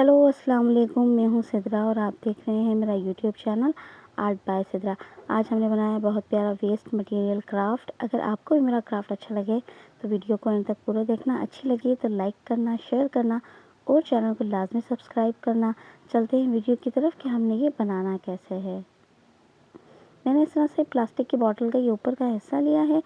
Hello अस्सलाम वालेकुम, मैं हूँ सिद्रा और आप देख रहे हैं मेरा YouTube channel art bye Sidra. आज हमने बनाया बहुत प्यारा वेस्ट मटेरियल क्राफ्ट। अगर आपको भी मेरा क्राफ्ट अच्छा लगे तो वीडियो को अंत तक पूरा देखना। अच्छी लगी तो लाइक करना, शेयर करना और चैनल को लाजमी सब्सक्राइब करना। चलते हैं वीडियो की तरफ कि हमने ये बनाना कैसे है। मैंने इस तरह से प्लास्टिक की बॉटल का ये ऊपर का हिस्सा लिया है।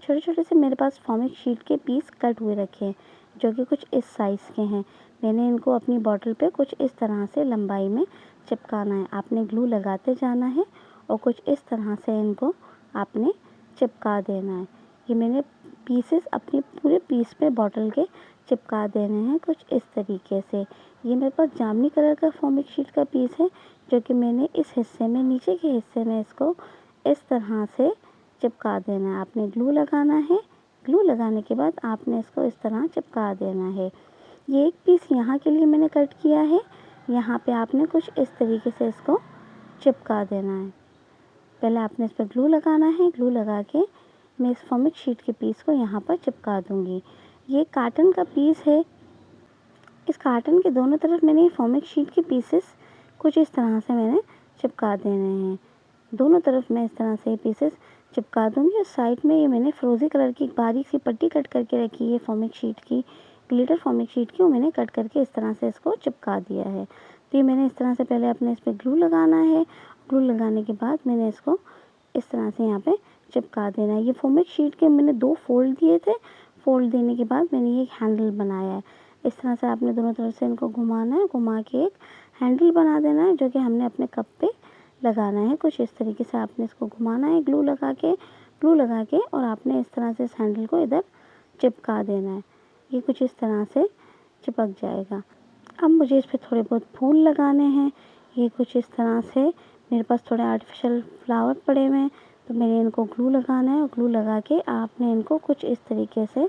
छोटे छोटे से मेरे पास फॉर्मिक शीट के पीस कट हुए रखे हैं जो कि कुछ इस साइज़ के हैं। मैंने इनको अपनी बॉटल पे कुछ इस तरह से लंबाई में चिपकाना है। आपने ग्लू लगाते जाना है और कुछ इस तरह से इनको आपने चिपका देना है। ये मैंने पीसेस अपने पूरे पीस पे बॉटल के चिपका देने हैं कुछ इस तरीके से। ये मेरे पास जामुनी कलर का फॉर्मिक शीट का पीस है जो कि मैंने इस हिस्से में, नीचे के हिस्से में इसको इस तरह से चिपका देना है। आपने ग्लू लगाना है। ग्लू लगाने के बाद आपने इसको इस तरह चिपका देना है। ये एक पीस यहाँ के लिए मैंने कट किया है। यहाँ पे आपने कुछ इस तरीके से इसको चिपका देना है। पहले आपने इस पर ग्लू लगाना है। ग्लू लगा के मैं इस फॉर्मिक शीट के पीस को यहाँ पर चिपका दूँगी। ये कार्टन का पीस है। इस कार्टन के दोनों तरफ मैंने फॉर्मिक शीट के पीसेस कुछ इस तरह से मैंने चिपका देने हैं। दोनों तरफ मैं इस तरह से पीसेस चिपका दूँगी और साइड में ये मैंने फिरोज़ी कलर की एक बारीक सी पट्टी कट करके रखी है फॉर्मिक शीट की, ग्लिटर फॉर्मिक शीट की, वो मैंने कट करके इस तरह से इसको चिपका दिया है। तो ये मैंने इस तरह से पहले अपने इस पर ग्लू लगाना है। ग्लू लगाने के बाद मैंने इसको इस तरह से यहाँ पे चिपका देना है। ये फॉर्मिक शीट के मैंने 2 फोल्ड दिए थे। फोल्ड देने के बाद मैंने ये एक हैंडल बनाया है। इस तरह से आपने दोनों तरफ से इनको घुमाना है, घुमा के एक हैंडल बना देना है जो कि हमने अपने कप पे लगाना है। कुछ इस तरीके से आपने इसको घुमाना है ग्लू लगा के और आपने इस तरह से इस हैंडल को इधर चिपका देना है। ये कुछ इस तरह से चिपक जाएगा। अब मुझे इस पे थोड़े बहुत फूल लगाने हैं। ये कुछ इस तरह से मेरे पास थोड़े आर्टिफिशियल फ्लावर पड़े हुए हैं तो मैंने इनको ग्लू लगाना है और ग्लू लगा के आपने इनको कुछ इस तरीके से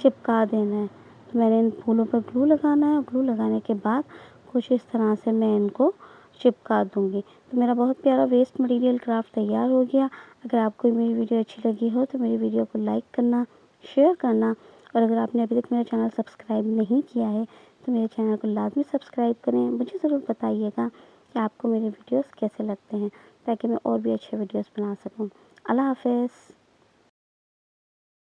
चिपका देना है। तो मैंने इन फूलों पर ग्लू लगाना है और ग्लू लगाने के बाद कुछ इस तरह से मैं इनको चिपका दूँगी। तो मेरा बहुत प्यारा वेस्ट मटेरियल क्राफ्ट तैयार हो गया। अगर आपको मेरी वीडियो अच्छी लगी हो तो मेरी वीडियो को लाइक करना, शेयर करना और अगर आपने अभी तक मेरा चैनल सब्सक्राइब नहीं किया है तो मेरे चैनल को लाजमी सब्सक्राइब करें। मुझे ज़रूर बताइएगा कि आपको मेरे वीडियोस कैसे लगते हैं ताकि मैं और भी अच्छे वीडियोस बना सकूं। अल्लाह हाफ़िज़।